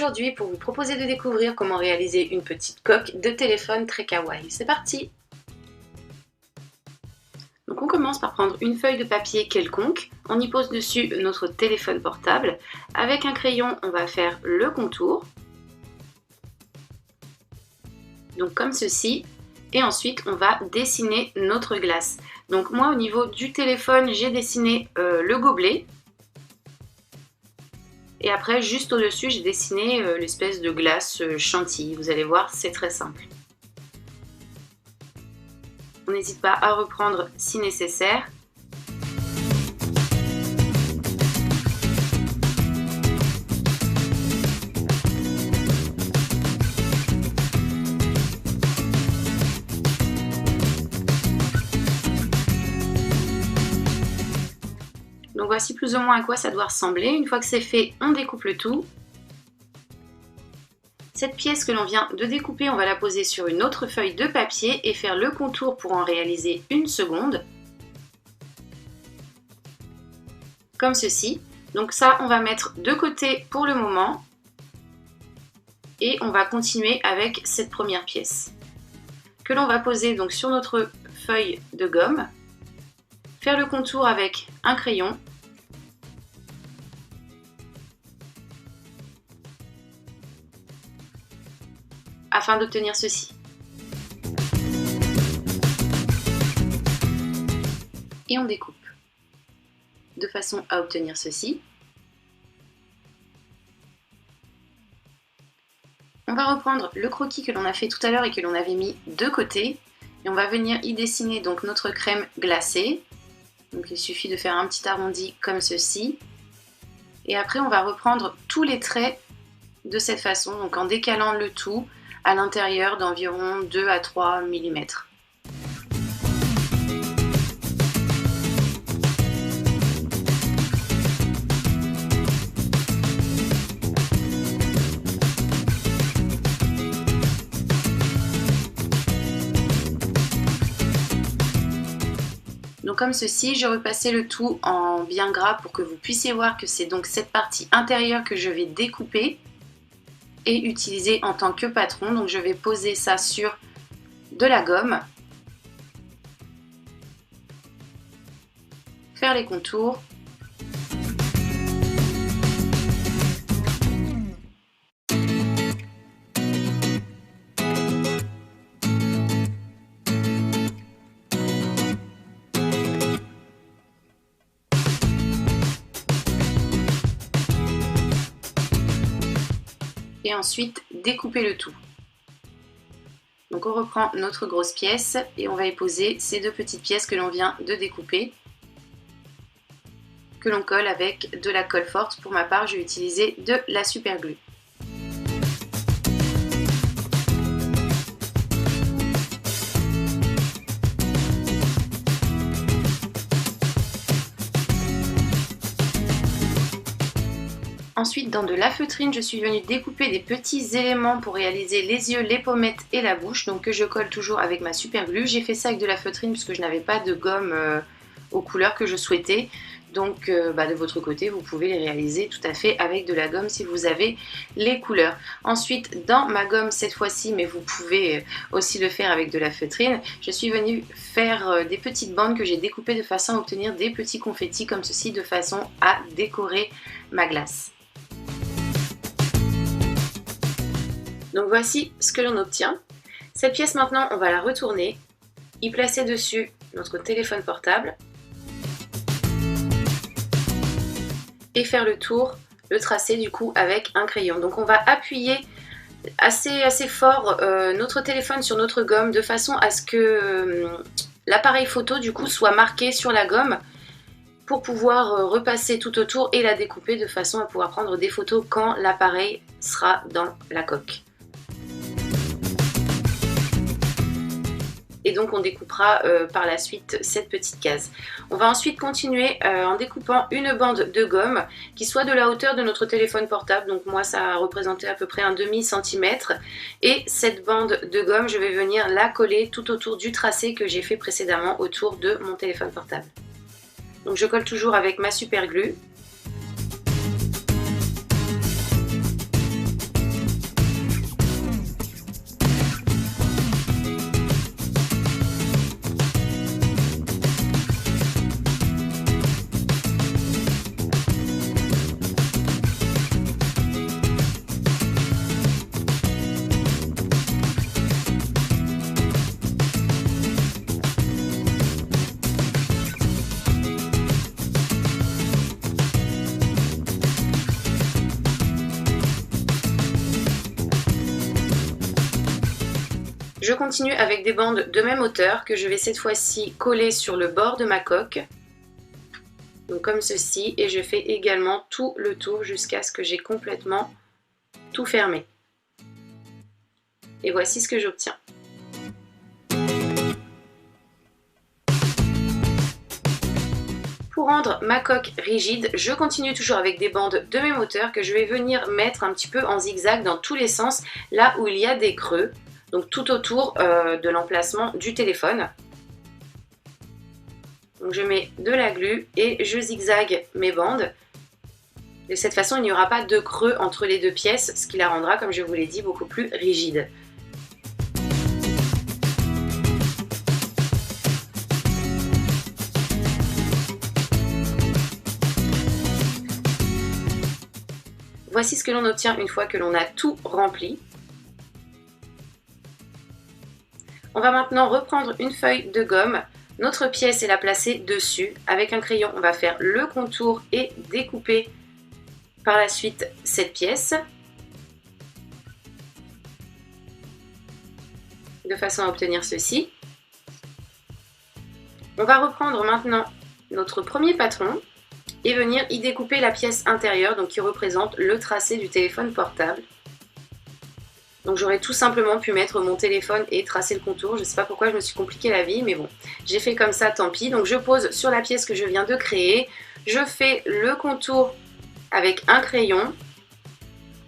Aujourd'hui pour vous proposer de découvrir comment réaliser une petite coque de téléphone très kawaii. C'est parti! Donc on commence par prendre une feuille de papier quelconque, on y pose dessus notre téléphone portable. Avec un crayon, on va faire le contour, donc comme ceci, et ensuite on va dessiner notre glace. Donc moi au niveau du téléphone, j'ai dessiné le gobelet. Et après, juste au-dessus, j'ai dessiné l'espèce de glace chantilly. Vous allez voir, c'est très simple. On n'hésite pas à reprendre si nécessaire. Donc voici plus ou moins à quoi ça doit ressembler. Une fois que c'est fait, on découpe le tout. Cette pièce que l'on vient de découper, on va la poser sur une autre feuille de papier et faire le contour pour en réaliser une seconde. Comme ceci. Donc ça, on va mettre de côté pour le moment. Et on va continuer avec cette première pièce. Que l'on va poser donc sur notre feuille de gomme. Faire le contour avec un crayon. Afin d'obtenir ceci. Et on découpe de façon à obtenir ceci. On va reprendre le croquis que l'on a fait tout à l'heure et que l'on avait mis de côté. Et on va venir y dessiner donc notre crème glacée. Donc il suffit de faire un petit arrondi comme ceci. Et après on va reprendre tous les traits de cette façon, donc en décalant le tout à l'intérieur d'environ 2 à 3 mm. Donc comme ceci, je repassais le tout en bien gras pour que vous puissiez voir que c'est donc cette partie intérieure que je vais découper et utiliser en tant que patron. Donc je vais poser ça sur de la gomme, faire les contours. Et ensuite découper le tout. Donc on reprend notre grosse pièce et on va y poser ces deux petites pièces que l'on vient de découper, que l'on colle avec de la colle forte. Pour ma part, je vais utiliser de la super glue. Ensuite, dans de la feutrine, je suis venue découper des petits éléments pour réaliser les yeux, les pommettes et la bouche, donc que je colle toujours avec ma super glue. J'ai fait ça avec de la feutrine puisque je n'avais pas de gomme aux couleurs que je souhaitais. Donc de votre côté, vous pouvez les réaliser tout à fait avec de la gomme si vous avez les couleurs. Ensuite, dans ma gomme cette fois-ci, mais vous pouvez aussi le faire avec de la feutrine, je suis venue faire des petites bandes que j'ai découpées de façon à obtenir des petits confettis comme ceci, de façon à décorer ma glace. Donc voici ce que l'on obtient. Cette pièce maintenant, on va la retourner, y placer dessus notre téléphone portable et faire le tour, le tracer du coup avec un crayon. Donc on va appuyer assez fort notre téléphone sur notre gomme de façon à ce que l'appareil photo du coup soit marqué sur la gomme pour pouvoir repasser tout autour et la découper de façon à pouvoir prendre des photos quand l'appareil sera dans la coque. Et donc on découpera par la suite cette petite case. On va ensuite continuer en découpant une bande de gomme qui soit de la hauteur de notre téléphone portable. Donc moi ça a représenté à peu près un demi-centimètre. Et cette bande de gomme, je vais venir la coller tout autour du tracé que j'ai fait précédemment autour de mon téléphone portable. Donc je colle toujours avec ma super glue. Je continue avec des bandes de même hauteur que je vais cette fois-ci coller sur le bord de ma coque. Donc comme ceci, et je fais également tout le tour jusqu'à ce que j'ai complètement tout fermé. Et voici ce que j'obtiens. Pour rendre ma coque rigide, je continue toujours avec des bandes de même hauteur que je vais venir mettre un petit peu en zigzag dans tous les sens, là où il y a des creux, donc tout autour de l'emplacement du téléphone. Donc je mets de la glu et je zigzague mes bandes. De cette façon, il n'y aura pas de creux entre les deux pièces, ce qui la rendra, comme je vous l'ai dit, beaucoup plus rigide. Voici ce que l'on obtient une fois que l'on a tout rempli. On va maintenant reprendre une feuille de gomme, notre pièce et la placer dessus. Avec un crayon, on va faire le contour et découper par la suite cette pièce, de façon à obtenir ceci. On va reprendre maintenant notre premier patron et venir y découper la pièce intérieure, donc qui représente le tracé du téléphone portable. Donc j'aurais tout simplement pu mettre mon téléphone et tracer le contour. Je ne sais pas pourquoi je me suis compliqué la vie, mais bon, j'ai fait comme ça, tant pis. Donc je pose sur la pièce que je viens de créer, je fais le contour avec un crayon.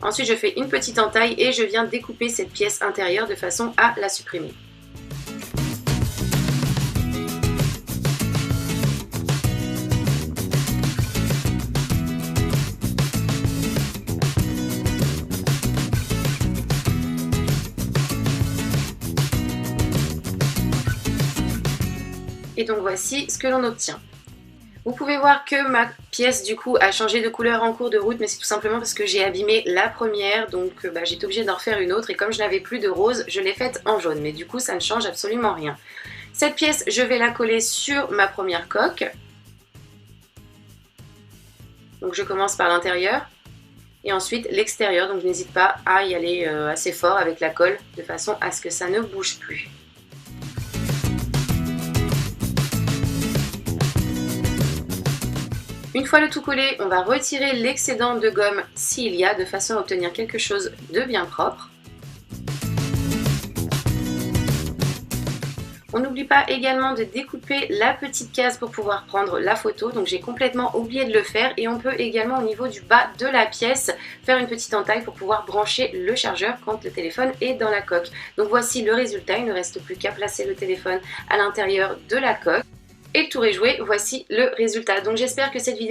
Ensuite je fais une petite entaille et je viens découper cette pièce intérieure de façon à la supprimer. Et donc voici ce que l'on obtient. Vous pouvez voir que ma pièce du coup a changé de couleur en cours de route, mais c'est tout simplement parce que j'ai abîmé la première, donc j'étais obligée d'en refaire une autre, et comme je n'avais plus de rose, je l'ai faite en jaune, mais du coup ça ne change absolument rien. Cette pièce, je vais la coller sur ma première coque. Donc je commence par l'intérieur, et ensuite l'extérieur, donc je n'hésite pas à y aller assez fort avec la colle, de façon à ce que ça ne bouge plus. Une fois le tout collé, on va retirer l'excédent de gomme s'il y a, de façon à obtenir quelque chose de bien propre. On n'oublie pas également de découper la petite case pour pouvoir prendre la photo, donc j'ai complètement oublié de le faire, et on peut également au niveau du bas de la pièce faire une petite entaille pour pouvoir brancher le chargeur quand le téléphone est dans la coque. Donc voici le résultat, il ne reste plus qu'à placer le téléphone à l'intérieur de la coque. Et le tour est joué, voici le résultat. Donc j'espère que cette vidéo